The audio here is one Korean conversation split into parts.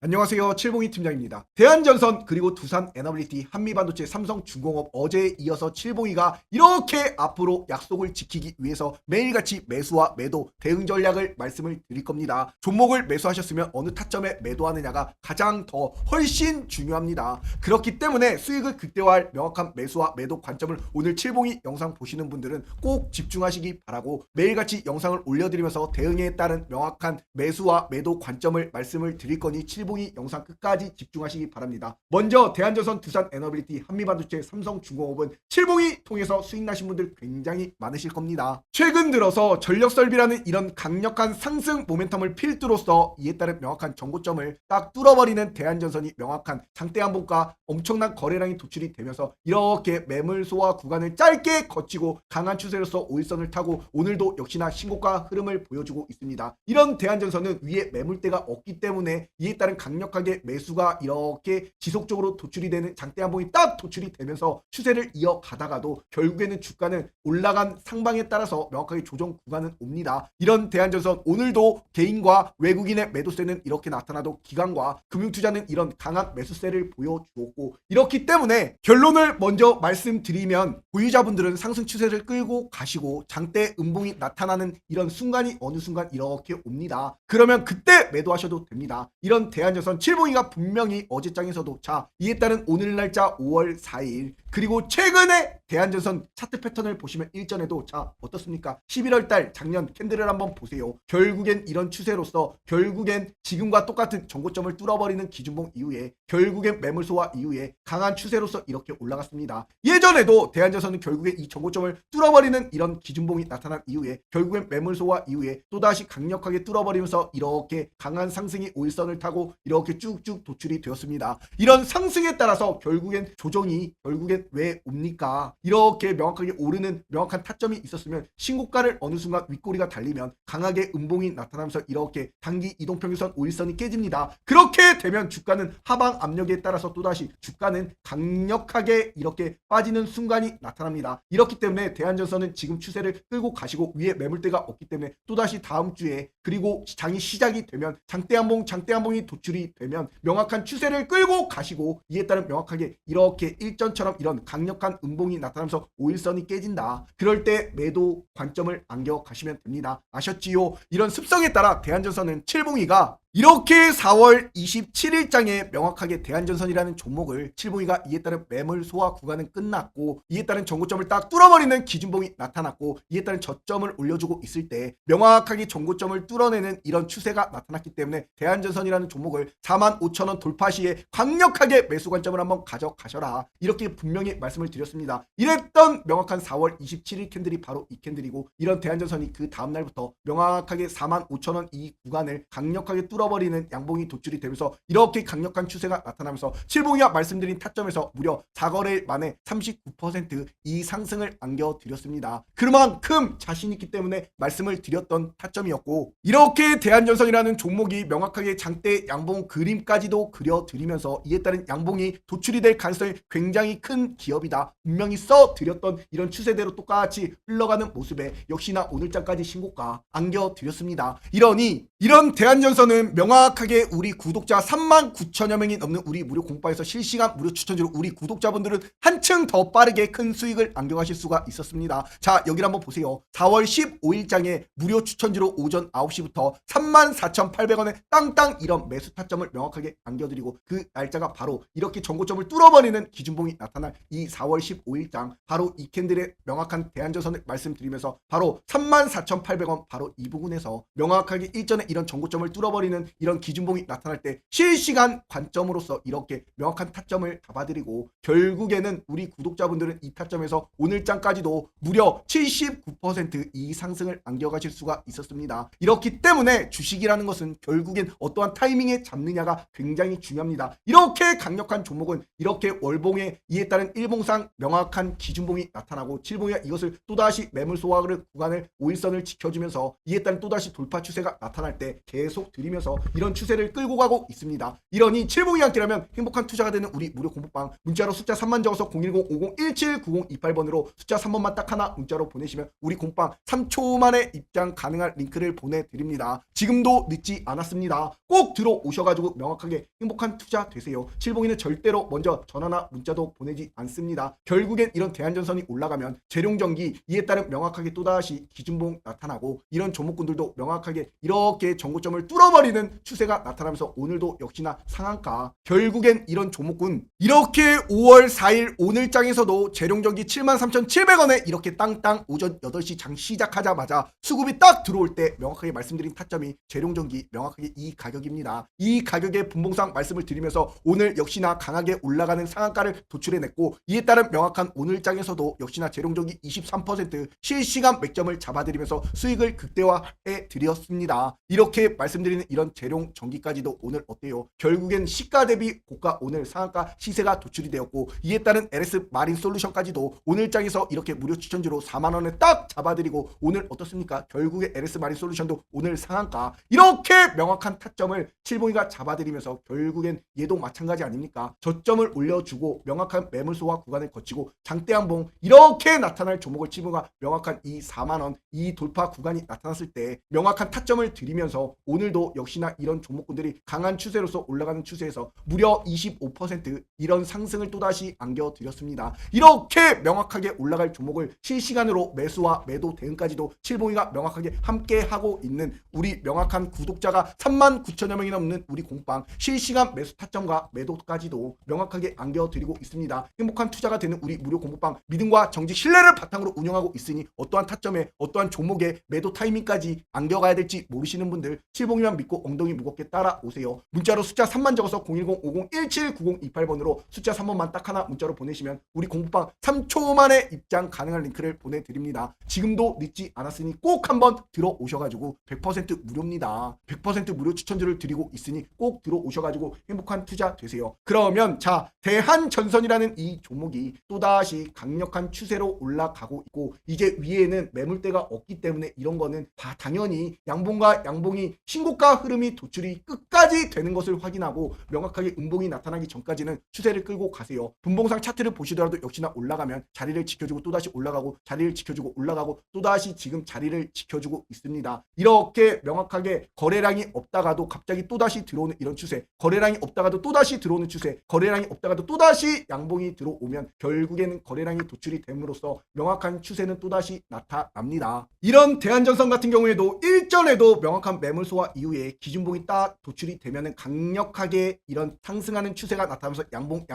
안녕하세요. 칠봉이 팀장입니다. 대한전선 그리고 두산 에너빌리티, 한미반도체, 삼성중공업 어제에 이어서 칠봉이가 이렇게 앞으로 약속을 지키기 위해서 매일같이 매수와 매도 대응 전략을 말씀을 드릴 겁니다. 종목을 매수하셨으면 어느 타점에 매도하느냐가 가장 더 훨씬 중요합니다. 그렇기 때문에 수익을 극대화할 명확한 매수와 매도 관점을 오늘 칠봉이 영상 보시는 분들은 꼭 집중하시기 바라고 매일같이 영상을 올려드리면서 대응에 따른 명확한 매수와 매도 관점을 말씀을 드릴 거니 칠봉이 영상 끝까지 집중하시기 바랍니다. 먼저 대한전선, 두산 에너빌리티, 한미반도체, 삼성중공업은 칠봉이 통해서 수익 나신 분들 굉장히 많으실 겁니다. 최근 들어서 전력설비라는 이런 강력한 상승 모멘텀을 필두로서 이에 따른 명확한 정고점을 딱 뚫어버리는 대한전선이 명확한 장대 한봉과 엄청난 거래량이 도출이 되면서 이렇게 매물 소화 구간을 짧게 거치고 강한 추세로서 5일선을 타고 오늘도 역시나 신고가 흐름을 보여주고 있습니다. 이런 대한전선은 위에 매물대가 없기 때문에 이에 따른 강력하게 매수가 이렇게 지속적으로 도출이 되는 장대 한봉이 딱 도출이 되면서 추세를 이어가다가도 결국에는 주가는 올라간 상방에 따라서 명확하게 조정 구간은 옵니다. 이런 대한전선 오늘도 개인과 외국인의 매도세는 이렇게 나타나도 기관과 금융투자는 이런 강한 매수세를 보여주었고, 이렇기 때문에 결론을 먼저 말씀드리면 보유자분들은 상승 추세를 끌고 가시고 장대 음봉이 나타나는 이런 순간이 어느 순간 이렇게 옵니다. 그러면 그때 매도하셔도 됩니다. 이런 대한전선 칠봉이가 분명히 어제장에서도 자 이에 따른 오늘 날짜 5월 4일 그리고 최근에 대한전선 차트 패턴을 보시면 일전에도 자 어떻습니까? 11월 달 작년 캔들을 한번 보세요. 결국엔 이런 추세로서 결국엔 지금과 똑같은 정고점을 뚫어버리는 기준봉 이후에 결국엔 매물소화 이후에 강한 추세로서 이렇게 올라갔습니다. 예전에도 대한전선은 결국에 이 정고점을 뚫어버리는 이런 기준봉이 나타난 이후에 결국엔 매물소화 이후에 또다시 강력하게 뚫어버리면서 이렇게 강한 상승이 5일선을 타고 이렇게 쭉쭉 도출이 되었습니다. 이런 상승에 따라서 결국엔 조정이 결국엔 왜 옵니까? 이렇게 명확하게 오르는 명확한 타점이 있었으면 신고가를 어느 순간 윗꼬리가 달리면 강하게 음봉이 나타나면서 이렇게 단기 이동평균선 5일선이 깨집니다. 그렇게 되면 주가는 하방 압력에 따라서 또다시 주가는 강력하게 이렇게 빠지는 순간이 나타납니다. 이렇기 때문에 대한전선은 지금 추세를 끌고 가시고 위에 매물대가 없기 때문에 또다시 다음 주에 그리고 장이 시작이 되면 장대 한봉이 도출이 되면 명확한 추세를 끌고 가시고 이에 따른 명확하게 이렇게 일전처럼 이런 강력한 음봉이 나타나면서 5일선이 깨진다. 그럴 때 매도 관점을 안겨 가시면 됩니다. 아셨지요? 이런 습성에 따라 대한전선은 칠봉이가 이렇게 4월 27일장에 명확하게 대한전선이라는 종목을 칠봉이가 이에 따른 매물 소화 구간은 끝났고 이에 따른 정고점을 딱 뚫어버리는 기준봉이 나타났고 이에 따른 저점을 올려주고 있을 때 명확하게 정고점을 뚫어내는 이런 추세가 나타났기 때문에 대한전선이라는 종목을 45,000원 돌파 시에 강력하게 매수 관점을 한번 가져가셔라. 이렇게 분명히 말씀을 드렸습니다. 이랬던 명확한 4월 27일 캔들이 바로 이 캔들이고 이런 대한전선이 그 다음날부터 명확하게 45,000원 이 구간을 강력하게 뚫어버리는 양봉이 도출이 되면서 이렇게 강력한 추세가 나타나면서 칠봉이가 말씀드린 타점에서 무려 4거래일 만에 39% 이 상승을 안겨드렸습니다. 그만큼 자신있기 때문에 말씀을 드렸던 타점이었고 이렇게 대한전선이라는 종목이 명확하게 장대 양봉 그림까지도 그려드리면서 이에 따른 양봉이 도출이 될 가능성이 굉장히 큰 기업이다. 분명히 써드렸던 이런 추세대로 똑같이 흘러가는 모습에 역시나 오늘장까지 신고가 안겨드렸습니다. 이런 대한전선은 명확하게 우리 구독자 39,000여 명이 넘는 우리 무료 공파에서 실시간 무료 추천주로 우리 구독자분들은 한층 더 빠르게 큰 수익을 안겨가실 수가 있었습니다. 자 여기를 한번 보세요. 4월 15일장에 무료 추천주로 오전 9시부터 34,800원에 땅땅 이런 매수 타점을 명확하게 안겨드리고 그 날짜가 바로 이렇게 정고점을 뚫어버리는 기준봉이 나타날 이 4월 15일장 바로 이 캔들의 명확한 대한전선을 말씀드리면서 바로 34,800원 바로 이 부분에서 명확하게 일전에 이런 정고점을 뚫어버리는 이런 기준봉이 나타날 때 실시간 관점으로서 이렇게 명확한 타점을 잡아드리고 결국에는 우리 구독자분들은 이 타점에서 오늘장까지도 무려 79% 상승을 안겨가실 수가 있었습니다. 이렇기 때문에 주식이라는 것은 결국엔 어떠한 타이밍에 잡느냐가 굉장히 중요합니다. 이렇게 강력한 종목은 이렇게 월봉에 이에 따른 일봉상 명확한 기준봉이 나타나고 칠봉이가 이것을 또다시 매물 소화 구간을 5일선을 지켜주면서 이에 따른 또다시 돌파 추세가 나타날 때 계속 들이면서 되면서 이런 추세를 끌고 가고 있습니다. 이러니 칠봉이 함께라면 행복한 투자가 되는 우리 무료 공부방, 문자로 숫자 3만 적어서 010-5017-9028번으로 숫자 3번만 딱 하나 문자로 보내시면 우리 공부방 3초 만에 입장 가능한 링크를 보내드립니다. 지금도 늦지 않았습니다. 꼭 들어오셔가지고 명확하게 행복한 투자 되세요. 칠봉이는 절대로 먼저 전화나 문자도 보내지 않습니다. 결국엔 이런 대한전선이 올라가면 재룡전기, 이에 따른 명확하게 또다시 기준봉 나타나고 이런 종목군들도 명확하게 이렇게 정고점을 뚫어버리는 추세가 나타나면서 오늘도 역시나 상한가. 결국엔 이런 종목군 이렇게 5월 4일 오늘장에서도 재룡전기 73,700원에 이렇게 땅땅 오전 8시 장 시작하자마자 수급이 딱 들어올 때 명확하게 말씀드린 타점이 재룡전기 명확하게 이 가격입니다. 이 가격의 분봉상 말씀을 드리면서 오늘 역시나 강하게 올라가는 상한가를 도출해냈고, 이에 따른 명확한 오늘장에서도 역시나 재룡전기 23% 실시간 맥점을 잡아드리면서 수익을 극대화해 드렸습니다. 이렇게 말씀드리는 이런 재룡전기까지도 오늘 어때요? 결국엔 시가 대비 고가 오늘 상한가 시세가 도출이 되었고, 이에 따른 LS 마린 솔루션까지도 오늘장에서 이렇게 무료 추천주로 4만원에 딱 잡아드리고 오늘 어떻습니까? 결국에 LS 마린 솔루션도 오늘 상한가. 이렇게 명확한 타점을 칠봉이가 잡아드리면서 결국엔 얘도 마찬가지 아닙니까? 저점을 올려주고 명확한 매물소와 구간을 거치고 장대한봉 이렇게 나타날 종목을 칠봉이가 명확한 이 4만원 이 돌파 구간이 나타났을 때 명확한 타점을 드리면서 오늘도 역시나 이런 종목군들이 강한 추세로서 올라가는 추세에서 무려 25% 이런 상승을 또다시 안겨드렸습니다. 이렇게 명확하게 올라갈 종목을 실시간으로 매수와 매도 대응까지도 칠봉이가 명확하게 함께하고 있는 우리 명확한 구독자가 39,000여 명이 넘는 우리 공방 실시간 매수 타점과 매도까지도 명확하게 안겨드리고 있습니다. 행복한 투자가 되는 우리 무료 공부방, 믿음과 정직 신뢰를 바탕으로 운영하고 있으니 어떠한 타점에 어떠한 종목의 매도 타이밍까지 안겨가야 될지 모르시는 분들 칠봉이만 믿고 엉덩이 무겁게 따라오세요. 문자로 숫자 3만 적어서 010-5017-9028번으로 숫자 3번만 딱 하나 문자로 보내시면 우리 공부방 3초 만에 입장 가능한 링크를 보내드립니다. 지금도 늦지 않았으니 꼭 한번 들어오셔가지고 100% 무료입니다. 100% 무료 추천주를 드리고 있으니 꼭 들어오셔가지고 행복한 투자 되세요. 그러면 자, 대한전선이라는 이 종목이 또다시 강력한 추세로 올라가고 있고, 이제 위에는 매물대가 없기 때문에 이런 거는 다 당연히 양봉과 양봉이 신고가 흐름이 도출이 끝까지 되는 것을 확인하고 명확하게 음봉이 나타나기 전까지는 추세를 끌고 가세요. 분봉상 차트를 보시더라도 역시나 올라가면 자리를 지켜주고 또다시 올라가고 자리를 지켜주고 올라가고 또다시 지금 자리를 지켜주고 있습니다. 이렇게 명확하게 거래량이 없다가도 갑자기 또다시 들어오는 이런 추세, 거래량이 없다가도 또다시 들어오는 추세, 거래량이 없다가도 또다시 양봉이 들어오면 결국에는 거래량이 도출이 됨으로써 명확한 추세는 또다시 나타납니다. 이런 대한전선 같은 경우에도 일전에도 명확한 매물소와 이후에 기준봉이 딱 도출이 되면은 강력하게 이런 상승하는 추세가 나타나면서 양봉이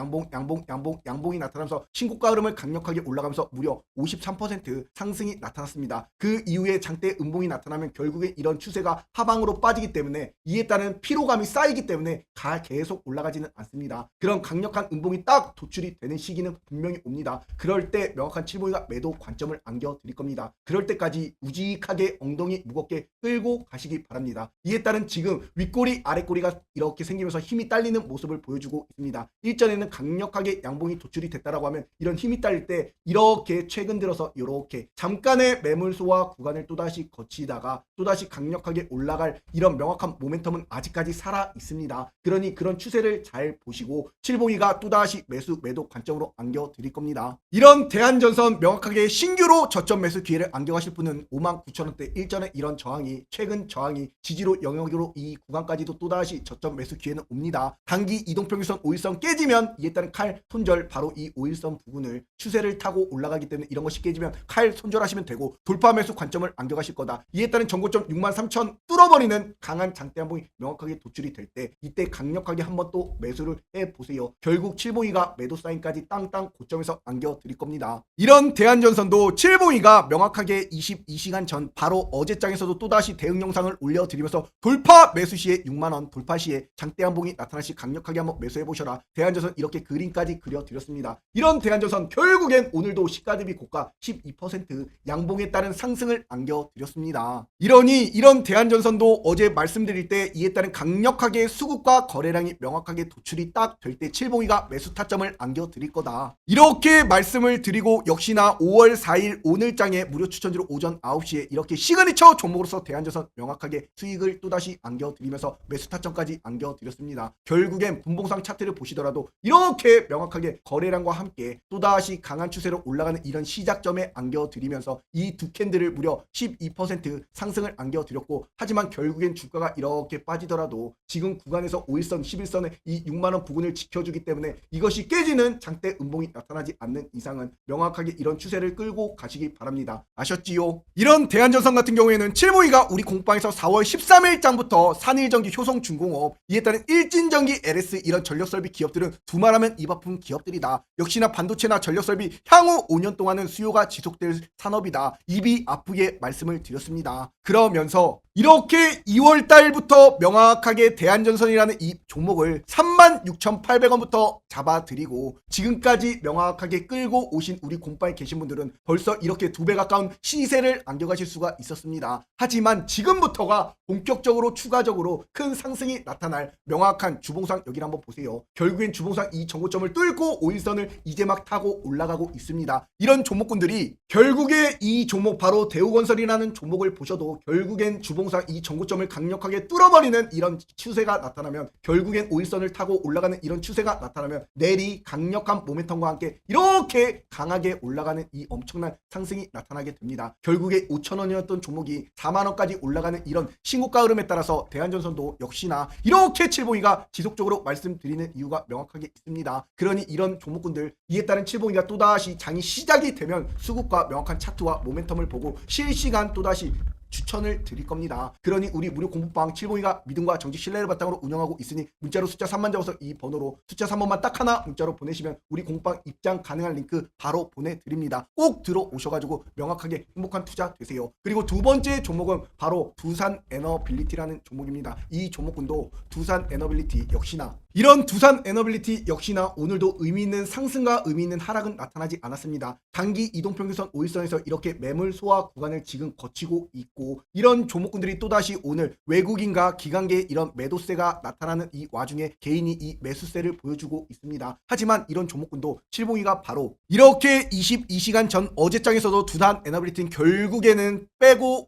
나타나면서 신고가 흐름을 강력하게 올라가면서 무려 53% 상승이 나타났습니다. 그 이후에 장대 음봉이 나타나면 결국에 이런 추세가 하방으로 빠지기 때문에 이에 따른 피로감이 쌓이기 때문에 계속 올라가지는 않습니다. 그런 강력한 음봉이 딱 도출이 되는 시기는 분명히 옵니다. 그럴 때 명확한 칠봉이가 매도 관점을 안겨 드릴 겁니다. 그럴 때까지 우직하게 엉덩이 무겁게 끌고 가시기 바랍니다. 이에 따른 지금 윗꼬리 아랫꼬리가 이렇게 생기면서 힘이 딸리는 모습을 보여주고 있습니다. 일전에는 강력하게 양봉이 도출이 됐다라고 하면 이런 힘이 딸릴 때 이렇게 최근 들어서 이렇게 잠깐의 매물소와 구간을 또다시 거치다가 또다시 강력하게 올라갈 이런 명확한 모멘텀은 아직까지 살아 있습니다. 그러니 그런 추세를 잘 보시고 칠봉이가 또다시 매수 매도 관점으로 안겨 드릴 겁니다. 이런 대한전선 명확하게 신규로 저점 매수 기회를 안겨가실 분은 59,000원대 일전에 이런 저항이 최근 저항이 지지로 영역으로 이 구간까지도 또다시 저점 매수 기회는 옵니다. 단기 이동평균선 5일선 깨지면 이에 따른 칼 손절, 바로 이 5일선 부분을 추세를 타고 올라가기 때문에 이런 것이 깨지면 칼 손절하시면 되고 돌파 매수 관점을 안겨가실 거다. 이에 따른 전고점 63,000 뚫어버리는 강한 장대 한봉이 명확하게 도출이 될 때 이때 강력하게 한번 또 매수를 해보세요. 결국 칠봉이가 매도 사인까지 땅땅 고점에서 안겨 드릴 겁니다. 이런 대한전선도 칠봉이가 명확하게 22시간 전 바로 어제장에서도 또다시 대응 영상을 올려드리면서 돌파 매수 시에 6만원, 돌파 시에 장대 한봉이 나타날 시 강력하게 한번 매수해보셔라. 대한전선 대한전선 이렇게 그림까지 그려드렸습니다. 이런 대한전선 결국엔 오늘도 시가 대비 고가 12% 양봉에 따른 상승을 안겨드렸습니다. 이러니 이런 대한전선도 어제 말씀드릴 때 이에 따른 강력하게 수급과 거래량이 명확하게 도출이 딱 될 때 칠봉이가 매수 타점을 안겨드릴 거다. 이렇게 말씀을 드리고 역시나 5월 4일 오늘장에 무료 추천주로 오전 9시에 이렇게 시그니처 종목으로서 대한전선 명확하게 수익을 또다시 안겨드리면서 매수 타점까지 안겨드렸습니다. 결국엔 분봉상 차트를 보시더라도 이렇게 명확하게 거래량과 함께 또다시 강한 추세로 올라가는 이런 시작점에 안겨드리면서 이 두 캔들을 무려 12% 상승을 안겨드렸고, 하지만 결국엔 주가가 이렇게 빠지더라도 지금 구간에서 5일선 11선의 이 6만원 부근을 지켜주기 때문에 이것이 깨지는 장대 음봉이 나타나지 않는 이상은 명확하게 이런 추세를 끌고 가시기 바랍니다. 아셨지요? 이런 대한전선 같은 경우에는 칠보이가 우리 공방에서 4월 13일장부터 산일전기, 효성중공업, 이에 따른 일진전기, LS 이런 전력설비 기업들은 두말하면 입 아픈 기업들이다. 역시나 반도체나 전력설비 향후 5년 동안은 수요가 지속될 산업이다. 입이 아프게 말씀을 드렸습니다. 그러면서 이렇게 2월 달부터 명확하게 대한전선이라는 이 종목을 36,800원부터 잡아드리고 지금까지 명확하게 끌고 오신 우리 공방에 계신 분들은 벌써 이렇게 2배 가까운 시세를 안겨가실 수가 있었습니다. 하지만 지금부터가 본격적으로 추가적으로 큰 상승이 나타날 명확한 주봉상, 여기를 한번 보세요. 결국엔 주봉상 이 정고점을 뚫고 5일선을 이제 막 타고 올라가고 있습니다. 이런 종목군들이 결국에 이 종목 바로 대우건설이라는 종목을 보셔도 결국엔 주봉상 이 정고점을 강력하게 뚫어버리는 이런 추세가 나타나면, 결국엔 5일선을 타고 올라가는 이런 추세가 나타나면 내리 강력한 모멘텀과 함께 이렇게 강하게 올라가는 이 엄청난 상승이 나타나게 됩니다. 결국에 5,000원이었던 종목이 4만원까지 올라가는 이런 신고가 흐름에 따라서 대한전선도 역시나 이렇게 칠봉이가 지속적으로 말씀드리는 이유가 명확하게 있습니다. 그러니 이런 종목군들, 이에 따른 칠봉이가 또다시 장이 시작이 되면 수급과 명확한 차트와 모멘텀을 보고 실시간 또다시 추천을 드릴 겁니다. 그러니 우리 무료 공부방 칠봉이가 믿음과 정직 신뢰를 바탕으로 운영하고 있으니 문자로 숫자 3만 적어서 이 번호로 숫자 3번만 딱 하나 문자로 보내시면 우리 공부방 입장 가능한 링크 바로 보내드립니다. 꼭 들어오셔가지고 명확하게 행복한 투자 되세요. 그리고 두 번째 종목은 바로 두산 에너빌리티라는 종목입니다. 이 종목군도 두산 에너빌리티 역시나 이런 두산 에너빌리티 역시나 오늘도 의미있는 상승과 의미있는 하락은 나타나지 않았습니다. 단기 이동평균선 5일선에서 이렇게 매물 소화 구간을 지금 거치고 있고, 이런 종목군들이 또다시 오늘 외국인과 기관계의 이런 매도세가 나타나는 이 와중에 개인이 이 매수세를 보여주고 있습니다. 하지만 이런 종목군도 칠봉이가 바로 이렇게 22시간 전 어제장에서도 두산 에너빌리티는 결국에는 빼고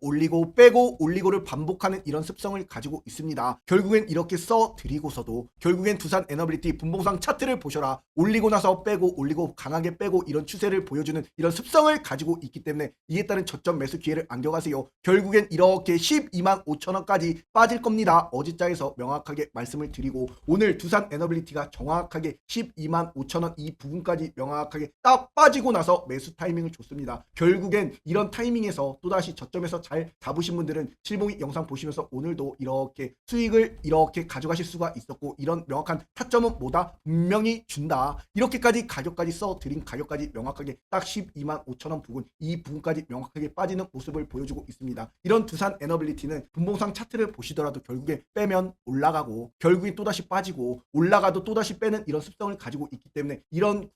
올리고를 반복하는 이런 습성을 가지고 있습니다. 결국엔 이렇게 써드리고서도 결국엔 두산 에너빌리티 분봉상 차트를 보셔라. 올리고 나서 빼고 올리고 강하게 빼고 이런 추세를 보여주는 이런 습성을 가지고 있기 때문에 이에 따른 저점 매수 기회를 안겨가세요. 결국엔 이렇게 12만 5천원까지 빠질 겁니다. 어제자에서 명확하게 말씀을 드리고 오늘 두산 에너빌리티가 정확하게 12만 5천원 이 부분까지 명확하게 딱 빠지고 나서 매수 타이밍을 줬습니다. 결국엔 이런 타이밍에서 또다시 저점에서 잘 잡으신 분들은 칠봉이 영상 보시면서 오늘도 이렇게 수익을 이렇게 가져가실 수가 있었고, 이런 명확한 타점은 뭐다? 분명히 준다. 이렇게까지 가격까지 써드린 가격까지 명확하게 딱 12만 5천원 부근, 이 부분까지 명확하게 빠지는 모습을 보여주고 있습니다. 이런 두산 에너빌리티는 분봉상 차트를 보시더라도 결국에 빼면 올라가고 결국에 또다시 빠지고 올라가도 또다시 빼는 이런 습성을 가지고 있기 때문에 이런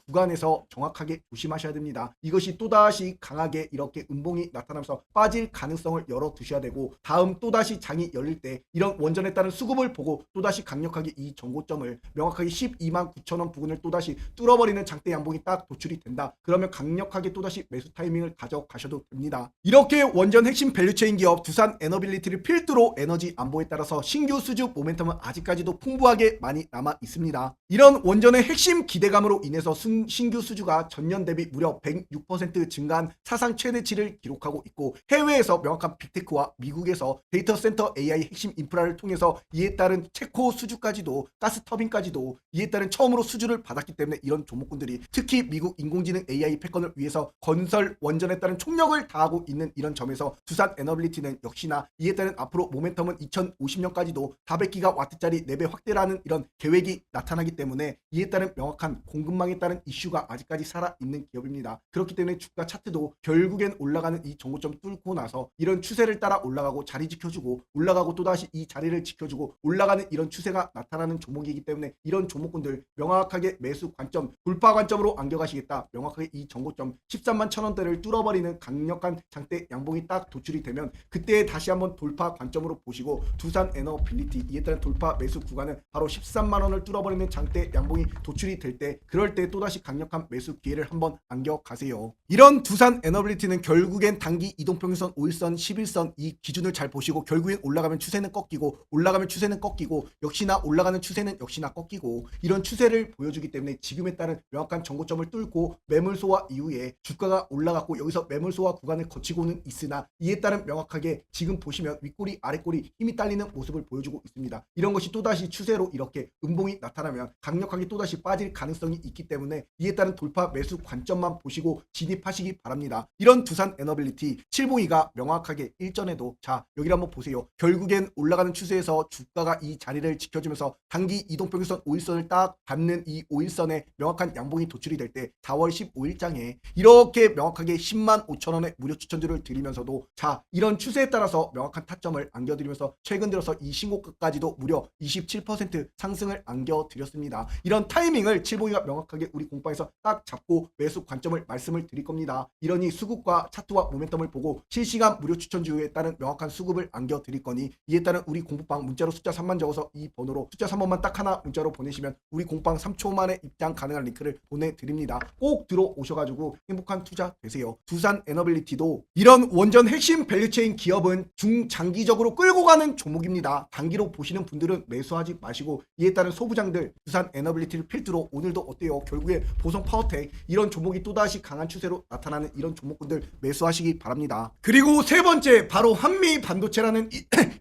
구간에서 정확하게 조심하셔야 됩니다. 이것이 또다시 강하게 이렇게 음봉이 나타나면서 빠질 가능성을 열어두셔야 되고, 다음 또다시 장이 열릴 때 이런 원전에 따른 수급을 보고 또다시 강력하게 이 정고점을 명확하게 12만 9천원 부근을 또다시 뚫어버리는 장대 양봉이 딱 도출이 된다. 그러면 강력하게 또다시 매수 타이밍을 가져가셔도 됩니다. 이렇게 원전 핵심 밸류체인 기업 두산 에너빌리티를 필두로 에너지 안보에 따라서 신규 수주 모멘텀은 아직까지도 풍부하게 많이 남아 있습니다. 이런 원전의 핵심 기대감으로 인해서 신규 수주가 전년 대비 무려 106% 증가한 사상 최대치를 기록하고 있고, 해외에서 명확한 빅테크와 미국에서 데이터 센터 AI 핵심 인프라를 통해서 이에 따른 체코 수주까지도, 가스 터빈까지도 이에 따른 처음으로 수주를 받았기 때문에 이런 종목군들이 특히 미국 인공지능 AI 패권을 위해서 건설 원전에 따른 총력을 다하고 있는 이런 점에서 두산 에너빌리티는 역시나 이에 따른 앞으로 모멘텀은 2050년까지도 400기가와트짜리 4배 확대라는 이런 계획이 나타나기 때문에 이에 따른 명확한 공급망에 따른 이슈가 아직까지 살아있는 기업입니다. 그렇기 때문에 주가 차트도 결국엔 올라가는 이 정고점 뚫고 나서 이런 추세를 따라 올라가고 자리 지켜주고 올라가고 또다시 이 자리를 지켜주고 올라가는 이런 추세가 추세가 나타나는 종목이기 때문에 이런 종목군들 명확하게 매수 관점, 돌파 관점으로 안겨가시겠다. 명확하게 이 전고점 13만 1,000원대를 뚫어버리는 강력한 장대 양봉이 딱 도출이 되면 그때 다시 한번 돌파 관점으로 보시고 두산 에너빌리티 이에 따른 돌파 매수 구간은 바로 13만 원을 뚫어버리는 장대 양봉이 도출이 될 때, 그럴 때 또다시 강력한 매수 기회를 한번 안겨가세요. 이런 두산 에너빌리티는 결국엔 단기 이동평균선 5일선 11선 이 기준을 잘 보시고 결국엔 올라가면 추세는 꺾이고 올라가면 추세는 꺾이고 역시나 올라가는 추세는 역시나 꺾이고 이런 추세를 보여주기 때문에 지금에 따른 명확한 전고점을 뚫고 매물 소화 이후에 주가가 올라갔고 여기서 매물 소화 구간을 거치고는 있으나 이에 따른 명확하게 지금 보시면 윗꼬리 아랫꼬리 힘이 딸리는 모습을 보여주고 있습니다. 이런 것이 또다시 추세로 이렇게 음봉이 나타나면 강력하게 또다시 빠질 가능성이 있기 때문에 이에 따른 돌파 매수 관점만 보시고 진입하시기 바랍니다. 이런 두산 에너빌리티 702가 명확하게 일전에도 자 여기를 한번 보세요. 결국엔 올라가는 추세에서 주가가 이 자리를 지켜주면서 단기 이동평균선 5일선을 딱 밟는 이 5일선에 명확한 양봉이 도출이 될 때 4월 15일장에 이렇게 명확하게 10만 5천 원의 무료 추천주를 드리면서도 자 이런 추세에 따라서 명확한 타점을 안겨드리면서 최근 들어서 이 신고가까지도 무려 27% 상승을 안겨드렸습니다. 이런 타이밍을 702가 명확하게 우리 공방에서 딱 잡고 매수 관점을 말씀을 드릴 겁니다. 이러니 수급과 차트와 모멘텀을 보고 실시간 무료 추천주에 따른 명확한 수급을 안겨드릴 거니 이에 따른 우리 공부방 문자로 숫자 3만 적어서 이 번호로 숫자 3번만 딱 하나 문자로 보내시면 우리 공방 3초 만에 입장 가능한 링크를 보내드립니다. 꼭 들어오셔가지고 행복한 투자 되세요. 두산 에너빌리티도 이런 원전 핵심 밸류체인 기업은 중장기적으로 끌고 가는 종목입니다. 단기로 보시는 분들은 매수하지 마시고 이에 따른 소부장들 두산 에너빌리티를 필두로 오늘도 어때요? 결국에 보성 파워텍 이런 종목이 또다시 강한 추세로 나타나는 이런 종목군들 매수하시기 바랍니다. 그리고 세 번째 바로 한미 반도체라는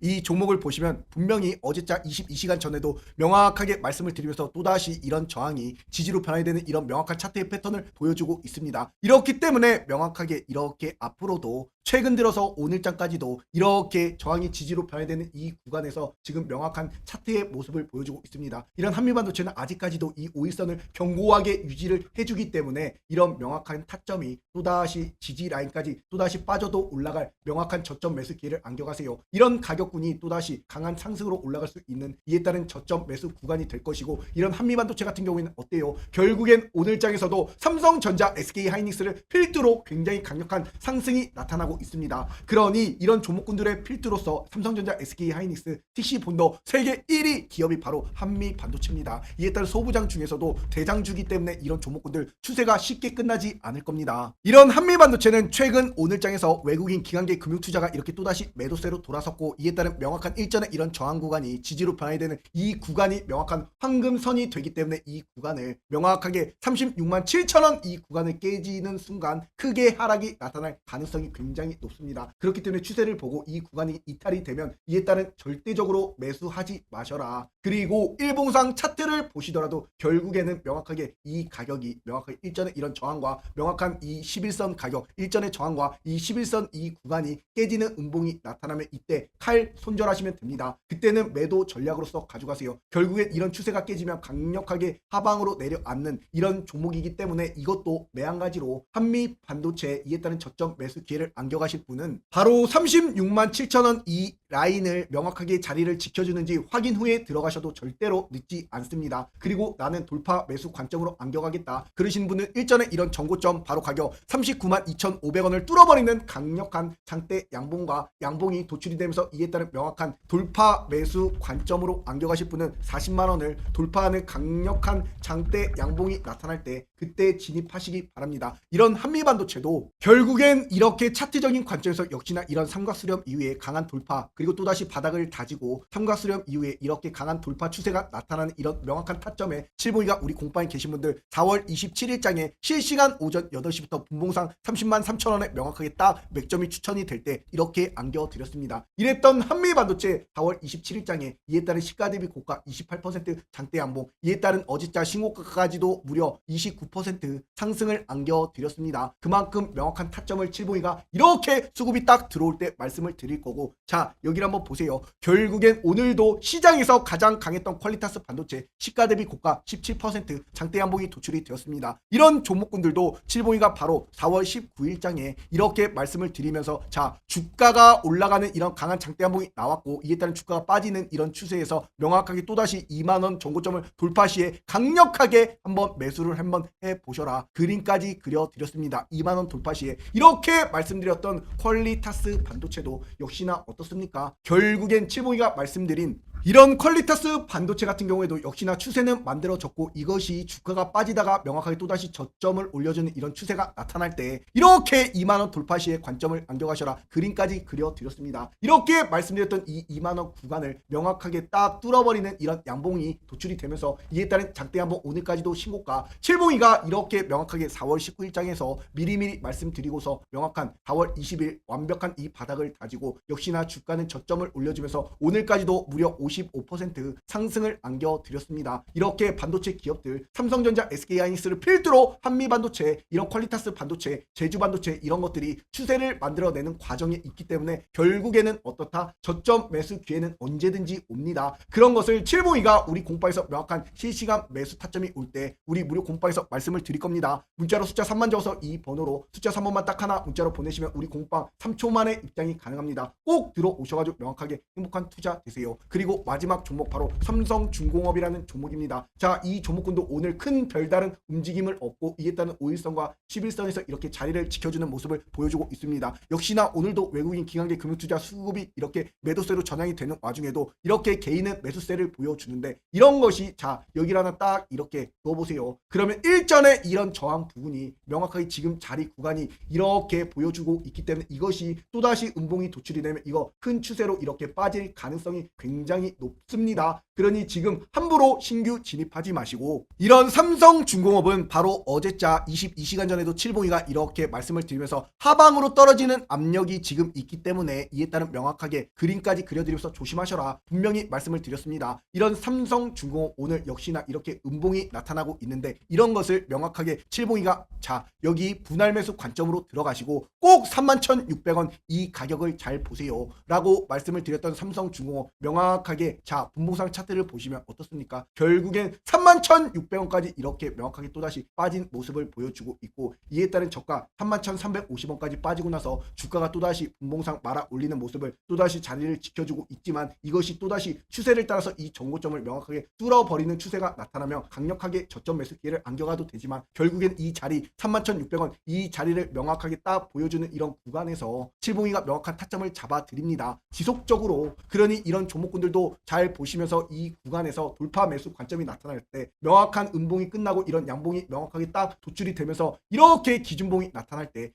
이 종목을 보시면 분명히 어제자 22시간 전에도 명확하게 말씀을 드리면서 또다시 이런 저항이 지지로 변화되는 이런 명확한 차트의 패턴을 보여주고 있습니다. 이렇기 때문에 명확하게 이렇게 앞으로도 최근 들어서 오늘장까지도 이렇게 저항이 지지로 변화되는 이 구간에서 지금 명확한 차트의 모습을 보여주고 있습니다. 이런 한미반도체는 아직까지도 이 5일선을 견고하게 유지를 해주기 때문에 이런 명확한 타점이 또다시 지지 라인까지 또다시 빠져도 올라갈 명확한 저점 매수 기회를 안겨가세요. 이런 가격군이 또다시 강한 상승으로 올라갈 수 있는 이에 따른 저점 매수 구간이 될 것이고 이런 한미반도체 같은 경우에는 어때요? 결국엔 오늘장에서도 삼성전자, SK하이닉스를 필두로 굉장히 강력한 상승이 나타나고 있습니다. 그러니 이런 종목군들의 필두로서 삼성전자, SK하이닉스, TC본더 세계 1위 기업이 바로 한미반도체입니다. 이에 따른 소부장 중에서도 대장주기 때문에 이런 종목군들 추세가 쉽게 끝나지 않을 겁니다. 이런 한미반도체는 최근 오늘장에서 외국인 기관계 금융투자가 이렇게 또다시 매도세로 돌아섰고 이에 따른 명확한 일전의 이런 저항 구간이 지지로 변화되는 이 구간이 명확한 황금선이 되기 때문에 이 구간을 명확하게 36만 7천 원 이 구간을 깨지는 순간 크게 하락이 나타날 가능성이 굉장히 높습니다. 그렇기 때문에 추세를 보고 이 구간이 이탈이 되면 이에 따른 절대적으로 매수하지 마셔라. 그리고 일봉상 차트를 보시더라도 결국에는 명확하게 이 가격이 명확하게 일전의 이런 저항과 명확한 이 11선 가격 일전의 저항과 이 11선 이 구간이 깨지는 음봉이 나타나면 이때 칼 손절하시면 됩니다. 그때는 매도 전략으로서 가져가세요. 결국엔 이런 추세가 깨지면 강력하게 하방으로 내려앉는 이런 종목이기 때문에 이것도 매한가지로 한미 반도체 이에 따른 저점 매수 기회를 안겨가실 분은 바로 36만 7천 원 이 라인을 명확하게 자리를 지켜주는지 확인 후에 들어가셔도 절대로 늦지 않습니다. 그리고 나는 돌파 매수 관점으로 안겨가겠다 그러신 분은 일전에 이런 전고점 바로 가격 39만 2,500원을 뚫어버리는 강력한 장대 양봉과 양봉이 도출이 되면서 이에 따른 명확한 돌파 매수 관점으로 안겨가실 분은 40만 원을 돌파하는 강력한 장대 양봉이 나타날 때 그때 진입하시기 바랍니다. 이런 한미반도체도 결국엔 이렇게 차트적인 관점에서 역시나 이런 삼각수렴 이후에 강한 돌파 그리고 또다시 바닥을 다지고 삼각수렴 이후에 이렇게 강한 돌파 추세가 나타나는 이런 명확한 타점에 702가 우리 공방에 계신 분들 4월 27일장에 실시간 오전 8시부터 분봉상 30만 3천 원에 명확하게 딱 맥점이 추천이 될 때 이렇게 안겨드렸습니다. 이랬던 한미반도체 4월 27일장에 이에 따른 시가 대비 고가 28% 장대 양봉 이에 따른 어제자 신고가까지도 무려 29% 상승을 안겨드렸습니다. 그만큼 명확한 타점을 702가 이렇게 수급이 딱 들어올 때 말씀을 드릴 거고 자 여기를 한번 보세요. 결국엔 오늘도 시장에서 가장 강했던 퀄리타스 반도체 시가 대비 고가 17% 장대 양봉이 도출이 되었습니다. 이런 종목군들도 칠봉이가 바로 4월 19일장에 이렇게 말씀을 드리면서 자, 주가가 올라가는 이런 강한 장대 양봉이 나왔고 이에 따른 주가가 빠지는 이런 추세에서 명확하게 또다시 2만원 정고점을 돌파 시에 강력하게 한번 매수를 한번 해보셔라. 그림까지 그려드렸습니다. 2만원 돌파 시에 이렇게 말씀드렸던 퀄리타스 반도체도 역시나 어떻습니까? 결국엔 칠봉이가 말씀드린 이런 퀄리타스 반도체 같은 경우에도 역시나 추세는 만들어졌고 이것이 주가가 빠지다가 명확하게 또다시 저점을 올려주는 이런 추세가 나타날 때 이렇게 2만원 돌파 시에 관점을 안겨가셔라. 그림까지 그려드렸습니다. 이렇게 말씀드렸던 이 2만원 구간을 명확하게 딱 뚫어버리는 이런 양봉이 도출이 되면서 이에 따른 장대 양봉 오늘까지도 신고가 칠봉이가 이렇게 명확하게 4월 19일장에서 미리미리 말씀드리고서 명확한 4월 20일 완벽한 이 바닥을 다지고 역시나 주가는 저점을 올려주면서 오늘까지도 무려 55% 상승을 안겨드렸습니다. 이렇게 반도체 기업들 삼성전자, SK하이닉스를 필두로 한미반도체, 이런 퀄리타스 반도체, 제주반도체 이런 것들이 추세를 만들어내는 과정에 있기 때문에 결국에는 어떻다? 저점 매수 기회는 언제든지 옵니다. 그런 것을 칠봉이가 우리 공파에서 명확한 실시간 매수 타점이 올 때 우리 무료 공파에서 말씀을 드릴 겁니다. 문자로 숫자 3만 적어서 이 번호로 숫자 3번만 딱 하나 문자로 보내시면 우리 공파 3초 만에 입장이 가능합니다. 꼭 들어오셔가지고 명확하게 행복한 투자 되세요. 그리고 마지막 종목 바로 삼성중공업이라는 종목입니다. 자, 이 종목군도 오늘 큰 별다른 움직임을 얻고 이에 따른 5일선과 11선에서 이렇게 자리를 지켜주는 모습을 보여주고 있습니다. 역시나 오늘도 외국인 기관계 금융투자 수급이 이렇게 매도세로 전환이 되는 와중에도 이렇게 개인은 매수세를 보여주는데 이런 것이 자, 여기를 하나 딱 이렇게 넣어보세요. 그러면 일전에 이런 저항 부분이 명확하게 지금 자리 구간이 이렇게 보여주고 있기 때문에 이것이 또다시 음봉이 도출이 되면 이거 큰 추세로 이렇게 빠질 가능성이 굉장히 높습니다. 그러니 지금 함부로 신규 진입하지 마시고 이런 삼성중공업은 바로 어제자 22시간 전에도 칠봉이가 이렇게 말씀을 드리면서 하방으로 떨어지는 압력이 지금 있기 때문에 이에 따른 명확하게 그림까지 그려드리면서 조심하셔라 분명히 말씀을 드렸습니다. 이런 삼성중공업 오늘 역시나 이렇게 음봉이 나타나고 있는데 이런 것을 명확하게 칠봉이가 자 여기 분할 매수 관점으로 들어가시고 꼭 31,600원 이 가격을 잘 보세요 라고 말씀을 드렸던 삼성중공업 명확하게 자 분봉상 차트를 보시면 어떻습니까? 결국엔 31,600원까지 이렇게 명확하게 또다시 빠진 모습을 보여주고 있고 이에 따른 저가 31,350원까지 빠지고 나서 주가가 또다시 분봉상 말아 올리는 모습을 또다시 자리를 지켜주고 있지만 이것이 또다시 추세를 따라서 이 정고점을 명확하게 뚫어버리는 추세가 나타나면 강력하게 저점 매수 기회를 안겨가도 되지만 결국엔 이 자리 31,600원 이 자리를 명확하게 딱 보여주는 이런 구간에서 칠봉이가 명확한 타점을 잡아드립니다. 지속적으로 그러니 이런 종목군들도 잘 보시면서 이 구간에서 돌파 매수 관점이 나타날 때 명확한 음봉이 끝나고 이런 양봉이 명확하게 딱 도출이 되면서 이렇게 기준봉이 나타날 때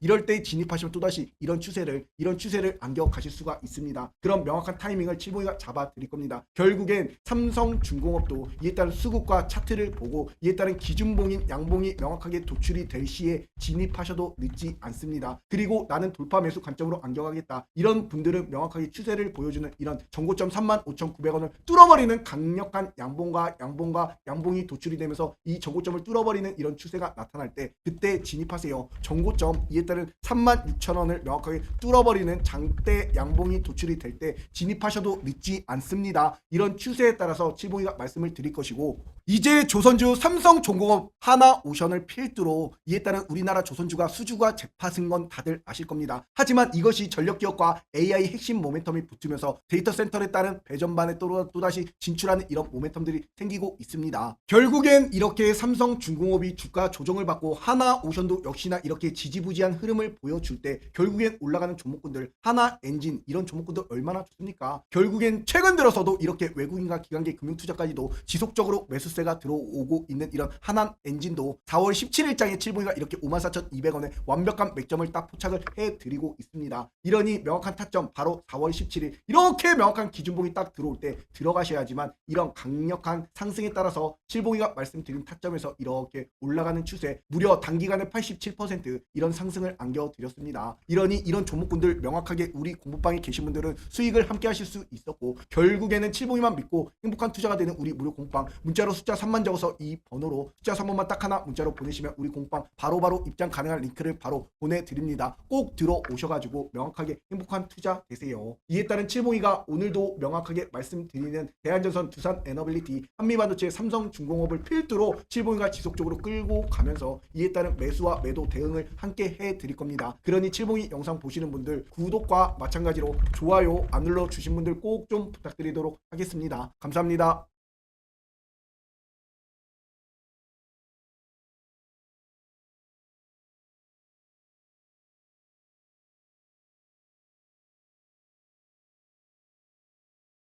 이럴 때 진입하시면 또다시 이런 추세를 안겨 가실 수가 있습니다. 그런 명확한 타이밍을 칠봉이가 잡아 드릴 겁니다. 결국엔 삼성중공업도 이에 따른 수급과 차트를 보고 이에 따른 기준봉인 양봉이 명확하게 도출이 될 시에 진입하셔도 늦지 않습니다. 그리고 나는 돌파 매수 관점으로 안겨가겠다 이런 분들은 명확하게 추세를 보여주는 이런 정고점 35,900원을 뚫어버리는 강력한 양봉이 도출이 되면서 이 정고점을 뚫어버리는 이런 추세가 나타날 때 그때 진입하세요. 정고점 이에 따른 36,000원을 명확하게 뚫어버리는 장대 양봉이 도출이 될 때 진입하셔도 늦지 않습니다. 이런 추세에 따라서 칠봉이가 말씀을 드릴 것이고 이제 조선주 삼성중공업 하나오션을 필두로 이에 따른 우리나라 조선주가 수주가 재파승 건 다들 아실 겁니다. 하지만 이것이 전력기업과 AI 핵심 모멘텀이 붙으면서 데이터 센터에 따른 배전반에 또다시 진출하는 이런 모멘텀들이 생기고 있습니다. 결국엔 이렇게 삼성중공업이 주가 조정을 받고 하나오션도 역시나 이렇게 지지부지한 흐름을 보여줄 때 결국엔 올라가는 종목군들 하나엔진 이런 종목군들 얼마나 좋습니까? 결국엔 최근 들어서도 이렇게 외국인과 기관계 금융투자까지도 지속적으로 매수세가 들어오고 있는 이런 하나엔진도 4월 17일장에 칠봉이가 이렇게 54,200원에 완벽한 맥점을 딱 포착을 해드리고 있습니다. 이러니 명확한 타점 바로 4월 17일 이렇게 명확한 기준봉이 딱 들어올 때 들어가셔야지만 이런 강력한 상승에 따라서 칠봉이가 말씀드린 타점에서 이렇게 올라가는 추세, 무려 단기간에 87% 이런 상승을 안겨드렸습니다. 이러니 이런 종목군들 명확하게 우리 공부방에 계신 분들은 수익을 함께 하실 수 있었고, 결국에는 칠봉이만 믿고 행복한 투자가 되는 우리 무료 공부방, 문자로 숫자 3만 적어서 이 번호로 숫자 3번만 딱 하나 문자로 보내시면 우리 공부방 바로바로 입장 가능한 링크를 바로 보내드립니다. 꼭 들어오셔가지고 명확하게 행복한 투자 되세요. 이에 따른 칠봉이가 오늘도 명확하게 말씀드리는 대한전선, 두산에너빌리티, 한미반도체, 삼성중공업을 필두로 칠봉이가 지속적으로 끌고 가면서 이에 따른 매수와 매도 대응을 함께 해드릴 겁니다. 그러니 칠봉이 영상 보시는 분들 구독과 마찬가지로 좋아요 안 눌러주신 분들 꼭 좀 부탁드리도록 하겠습니다. 감사합니다.